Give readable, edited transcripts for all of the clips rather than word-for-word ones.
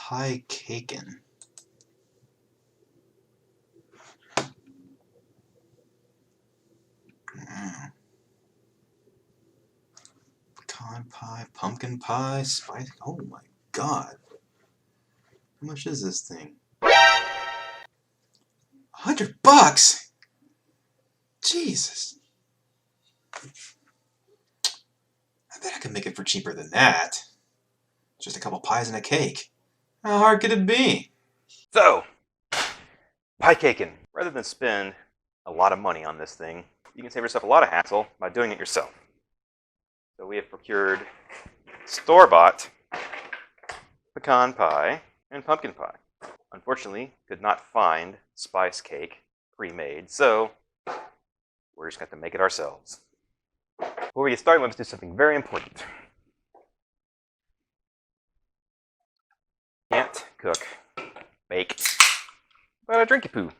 PieCaken. Pecan pie, pumpkin pie, spice. Oh my god. How much is this thing? $100? Jesus. I bet I could make it for cheaper than that. Just a couple pies and a cake. How hard could it be? So, PieCaken. Rather than spend a lot of money on this thing, you can save yourself a lot of hassle by doing it yourself. So we have procured store-bought pecan pie and pumpkin pie. Unfortunately, could not find spice cake pre-made, so we're just going to make it ourselves. Before we get started, let's do something very important. Can't cook, bake, but a drinky poo.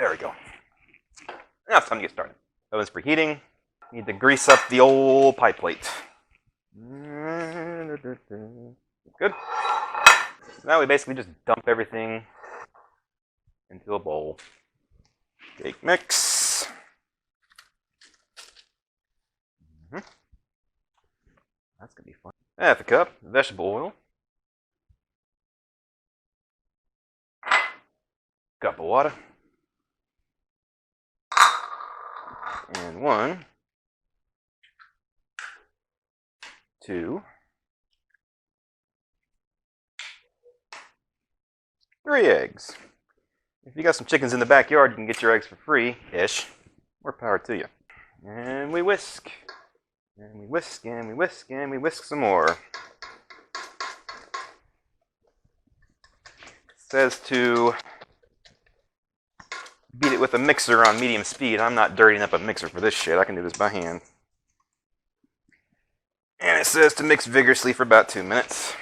There we go. Now it's time to get started. Oven's preheating. Need to grease up the old pie plate. Good. So now we basically just dump everything into a bowl. Cake mix. That's gonna be fun. Half a cup vegetable oil. Cup of water. And 1, 2, 3 eggs. If you got some chickens in the backyard, you can get your eggs for free-ish. More power to you. And we whisk. And we whisk, and we whisk, and we whisk some more. It says to beat it with a mixer on medium speed. I'm not dirtying up a mixer for this shit. I can do this by hand. And it says to mix vigorously for about 2 minutes.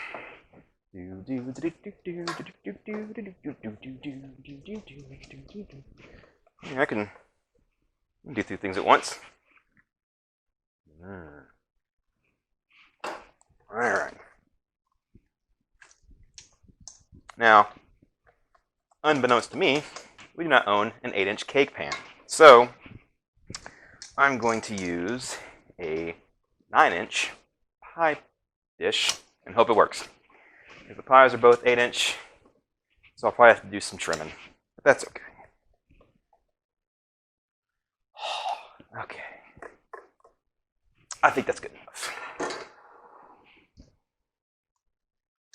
Yeah, I can do 2 things at once. Alright. Now, unbeknownst to me, we do not own an 8-inch cake pan. So, I'm going to use a 9-inch pie dish and hope it works. Because the pies are both 8-inch, so I'll probably have to do some trimming. But that's okay. Okay. I think that's good enough.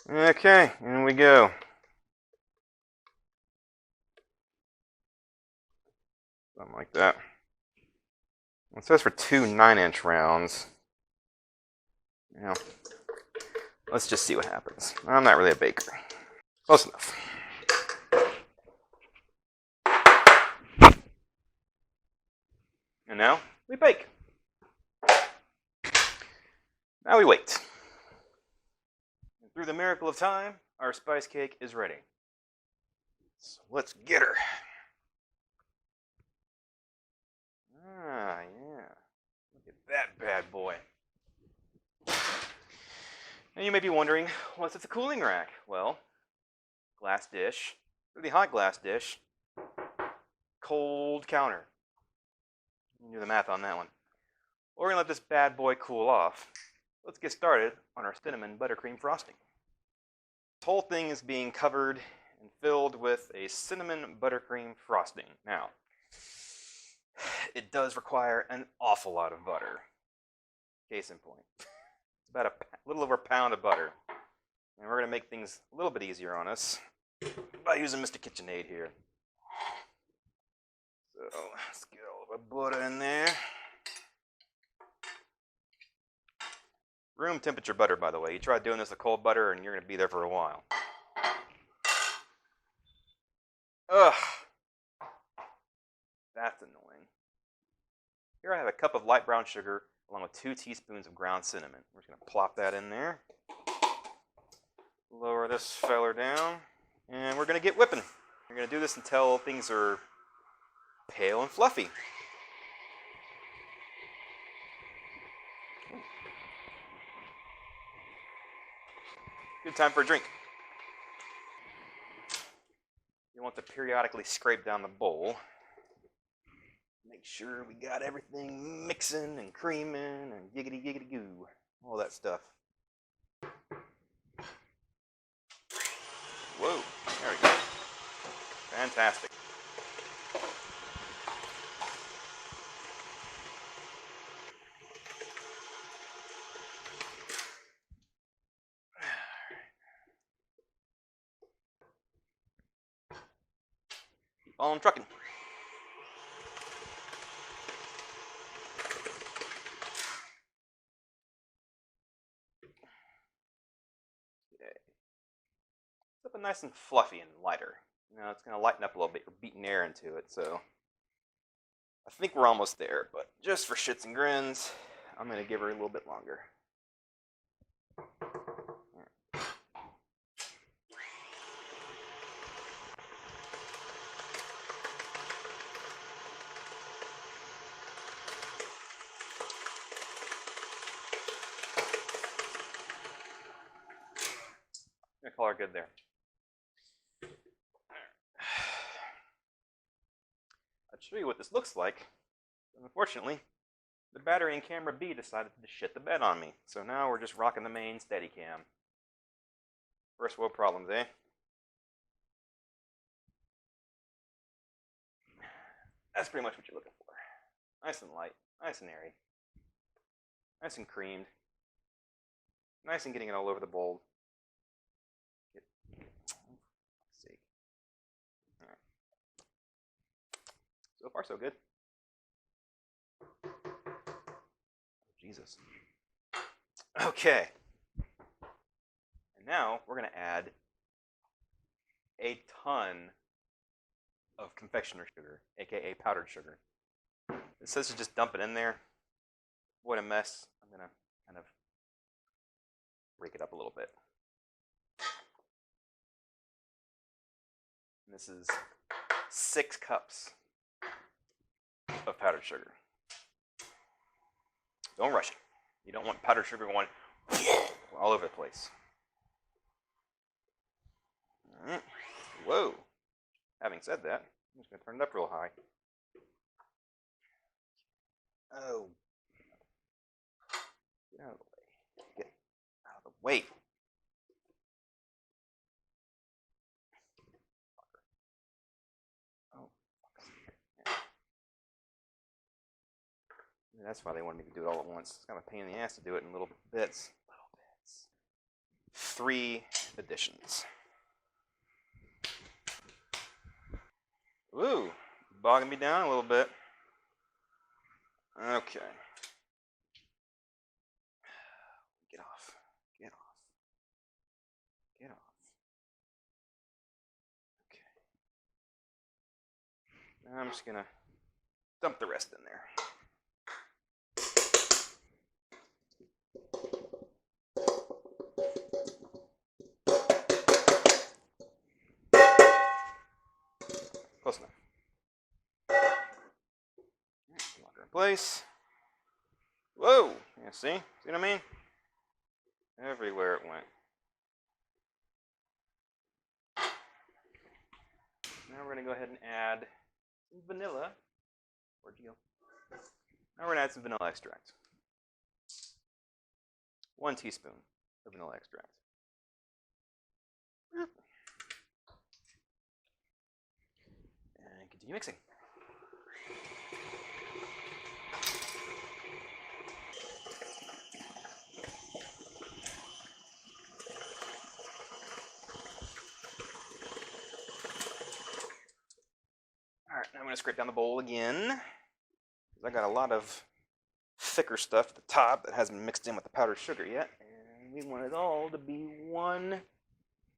Okay, in we go. Something like that. It says for 2 9-inch rounds. Now, let's just see what happens. I'm not really a baker. Close enough. And now we bake. Now we wait. And through the miracle of time, our spice cake is ready. So let's get her. Ah, yeah. Look at that bad boy. Now you may be wondering, what's at the cooling rack? Well, glass dish, really hot glass dish, cold counter. You can do the math on that one. We're gonna let this bad boy cool off. Let's get started on our cinnamon buttercream frosting. This whole thing is being covered and filled with a cinnamon buttercream frosting. Now, it does require an awful lot of butter. Case in point. It's about a little over a pound of butter. And we're going to make things a little bit easier on us by using Mr. KitchenAid here. So let's get all of our butter in there. Room temperature butter, by the way. You try doing this with cold butter and you're going to be there for a while. Ugh. That's annoying. Here I have a cup of light brown sugar along with 2 teaspoons of ground cinnamon. We're just going to plop that in there. Lower this feller down. And we're going to get whipping. We're going to do this until things are pale and fluffy. Good time for a drink. You want to periodically scrape down the bowl. Make sure we got everything mixing and creaming and giggity giggity goo. All that stuff. Whoa, there we go. Fantastic. Keep on trucking. Something nice and fluffy and lighter. You know, it's going to lighten up a little bit. You're beating air into it, so I think we're almost there. But just for shits and grins, I'm going to give her a little bit longer. I'm going to call her good there. I'll show you what this looks like. Unfortunately, the battery in camera B decided to shit the bed on me. So now we're just rocking the main Steadicam. First world problems, eh? That's pretty much what you're looking for. Nice and light, nice and airy, nice and creamed, nice and getting it all over the bowl. So far, so good. Jesus. Okay. And now we're going to add a ton of confectioner sugar, aka powdered sugar. It says to just dump it in there. What a mess. I'm going to kind of break it up a little bit. And this is 6 cups of powdered sugar. Don't rush it. You don't want powdered sugar going all over the place. All right. Whoa. Having said that, I'm just going to turn it up real high. Oh. Get out of the way. Get out of the way. Oh. That's why they wanted me to do it all at once. It's kind of a pain in the ass to do it in little bits. 3 additions. Ooh, bogging me down a little bit. Okay. Get off. Get off. Get off. Okay. Now I'm just going to dump the rest in there. Close enough. Lock her in place. Whoa! Yeah, see? See what I mean? Everywhere it went. Now we're going to go ahead and add some vanilla. Where'd you go? Now we're going to add some vanilla extract. 1 teaspoon of vanilla extract. And continue mixing. Alright, now I'm going to scrape down the bowl again. Because I got a lot of thicker stuff at the top that hasn't mixed in with the powdered sugar yet. And we want it all to be one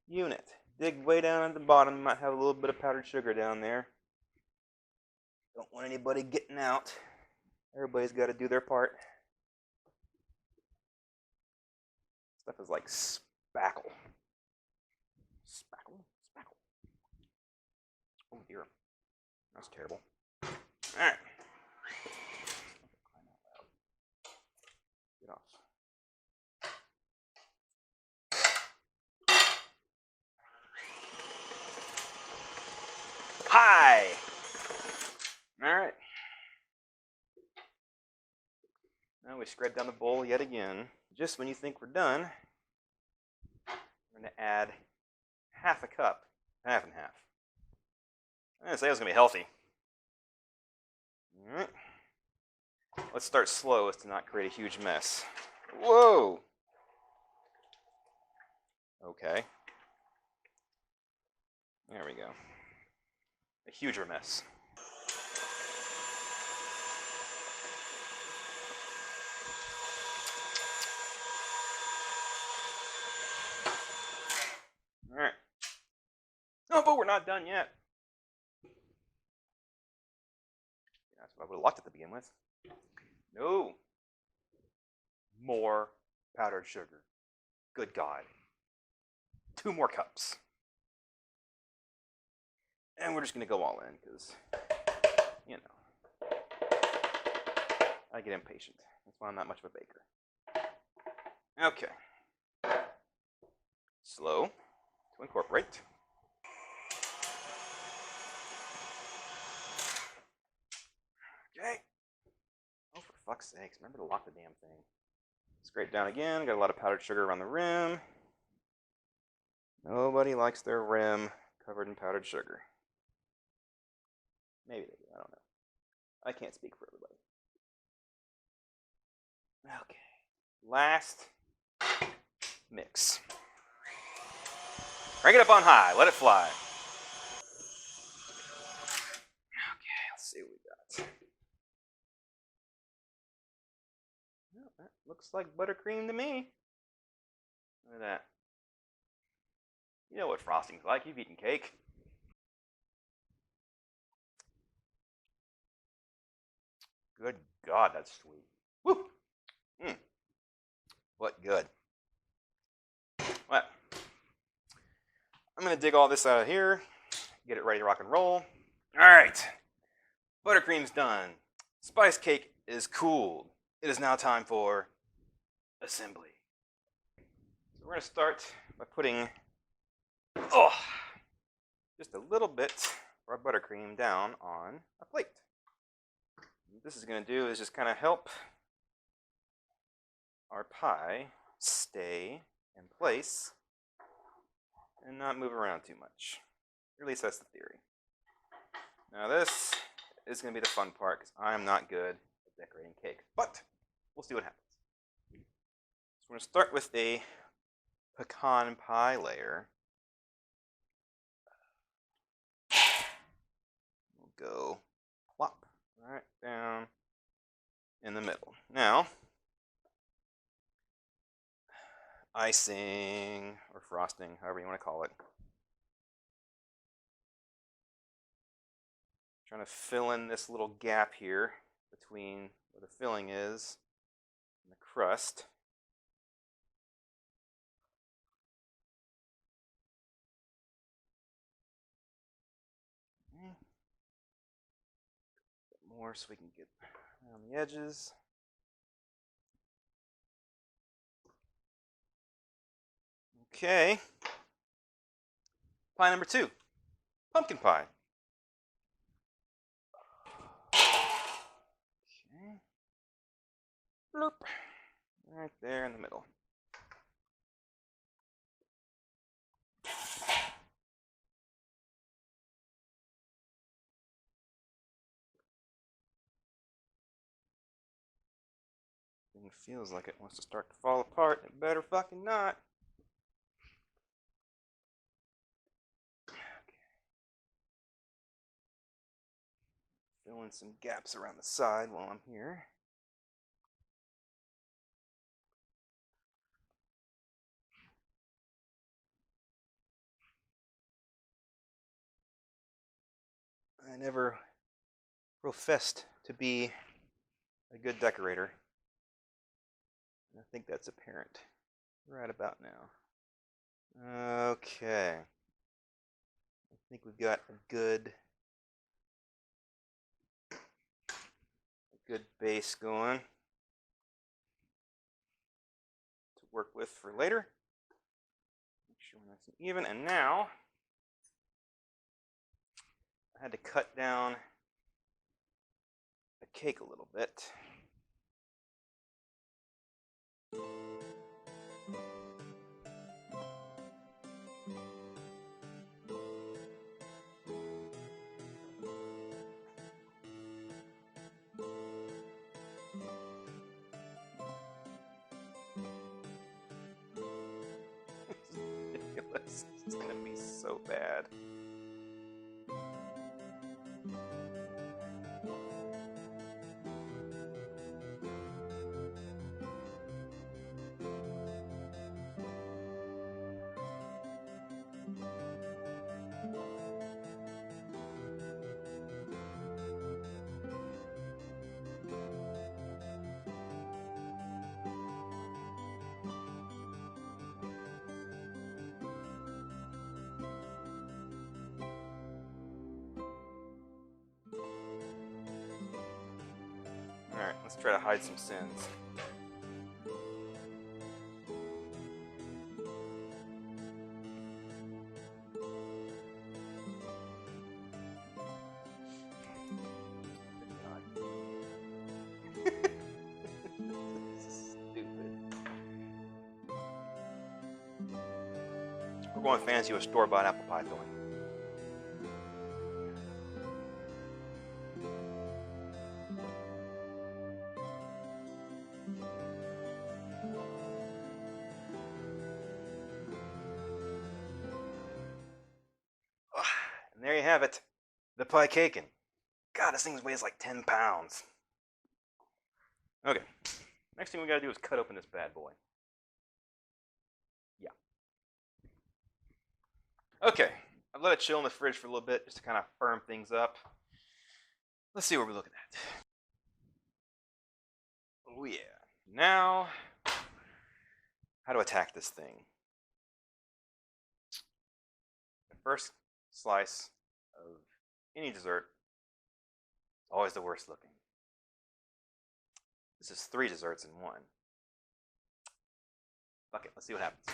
unit. Dig way down at the bottom. Might have a little bit of powdered sugar down there. Don't want anybody getting out. Everybody's got to do their part. Stuff is like spackle. Spackle? Spackle. Oh dear. That's terrible. Alright. Get off. Hi! Alright. Now we scrape down the bowl yet again. Just when you think we're done, we're going to add half a cup, half and half. I didn't say it was going to be healthy. Alright. Let's start slow as to not create a huge mess. Whoa! Okay. There we go. A huger mess. Alright. Oh, but we're not done yet. That's what I would have locked it to begin with. No. More powdered sugar. Good God. 2 more cups. And we're just going to go all in because, you know, I get impatient. That's why I'm not much of a baker. Okay. Slow to incorporate. Okay. Oh, for fuck's sakes. Remember to lock the damn thing. Scrape down again. Got a lot of powdered sugar around the rim. Nobody likes their rim covered in powdered sugar. Maybe they do. I don't know. I can't speak for everybody. Okay. Last mix. Crank it up on high. Let it fly. Okay, let's see what we got. Well, that looks like buttercream to me. Look at that. You know what frosting's like. You've eaten cake. Good God, that's sweet. Woo! What good. Well, I'm going to dig all this out of here, get it ready to rock and roll. All right, buttercream's done. Spice cake is cooled. It is now time for assembly. So we're going to start by putting just a little bit of our buttercream down on a plate. What this is going to do is just kind of help our pie stay in place and not move around too much. Or at least that's the theory. Now this is going to be the fun part because I'm not good at decorating cake, but we'll see what happens. So we're going to start with a pecan pie layer. We'll go plop right down in the middle. Now, icing or frosting, however you want to call it. Trying to fill in this little gap here between where the filling is and the crust. Okay. A bit more so we can get around the edges. Okay. Pie number 2, pumpkin pie. Okay. Blurp. Right there in the middle. Thing feels like it wants to start to fall apart. It better fucking not. Fill in some gaps around the side while I'm here. I never professed to be a good decorator. And I think that's apparent right about now. Okay. I think we've got a good good base going to work with for later. Make sure we're nice and even. And now I had to cut down the cake a little bit. It's gonna be so bad. Alright, let's try to hide some sins. This is stupid. We're going fancy with store-bought apple pie filling. And there you have it, the PieCaken. God, this thing weighs like 10 pounds. Okay, next thing we gotta do is cut open this bad boy. Yeah. Okay, I've let it chill in the fridge for a little bit just to kind of firm things up. Let's see what we're looking at. Oh yeah. Now, how to attack this thing. The first slice of any dessert is always the worst looking. This is 3 desserts in one. Fuck it, let's see what happens.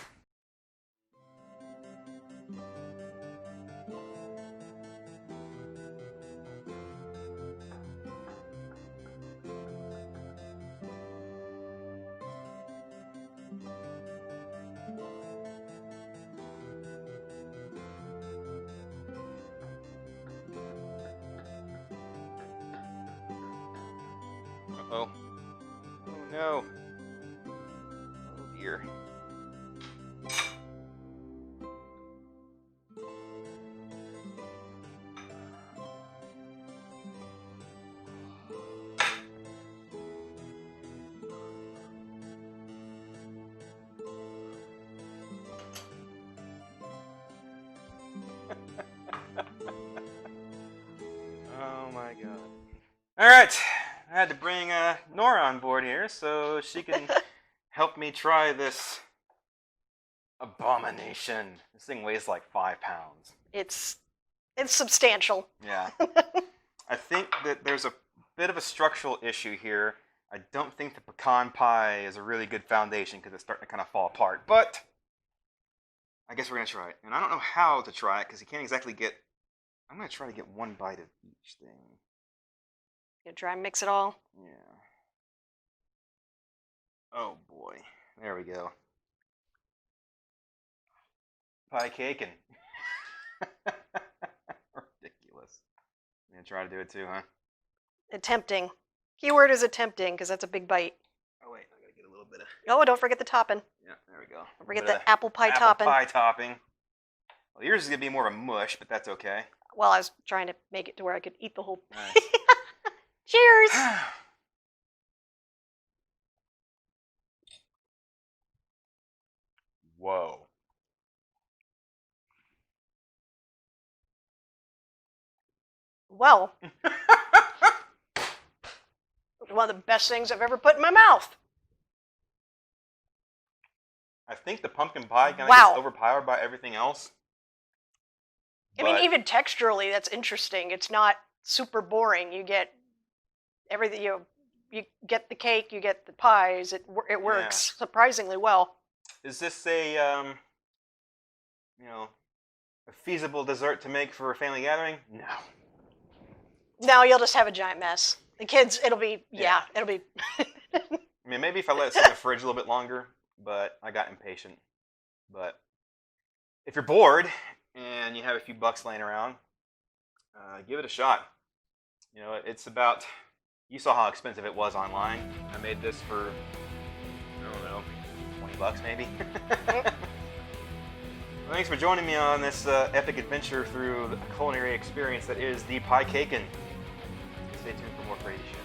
Uh-oh. Oh no. Oh dear. Oh my god. Alright. I had to bring Nora on board here so she can help me try this abomination. This thing weighs like 5 pounds. It's substantial. Yeah. I think that there's a bit of a structural issue here. I don't think the pecan pie is a really good foundation because it's starting to kind of fall apart. But I guess we're going to try it. And I don't know how to try it because you can't exactly get... I'm going to try to get one bite of each thing. You try and mix it all. Yeah. Oh boy. There we go. PieCaken. Ridiculous. You gonna try to do it too, huh? Attempting. Keyword is attempting because that's a big bite. Oh wait, I gotta get a little bit of... Oh, don't forget the topping. Yeah, there we go. Don't forget the apple pie topping. Apple pie topping. Well, yours is gonna be more of a mush, but that's okay. Well, I was trying to make it to where I could eat the whole... Nice. Cheers! Whoa. Well, one of the best things I've ever put in my mouth. I think the pumpkin pie kind of Wow. gets overpowered by everything else. I mean, even texturally, that's interesting. It's not super boring. You get everything, you get the cake, you get the pies. It works surprisingly well. Is this a you know, a feasible dessert to make for a family gathering? No. No, you'll just have a giant mess. The kids, it'll be it'll be. I mean, maybe if I let it sit in the fridge a little bit longer, but I got impatient. But if you're bored and you have a few bucks laying around, give it a shot. You know, it's about, you saw how expensive it was online. I made this for, I don't know, 20 bucks maybe. Well, thanks for joining me on this epic adventure through the culinary experience that is the PieCaken. Stay tuned for more crazy shit.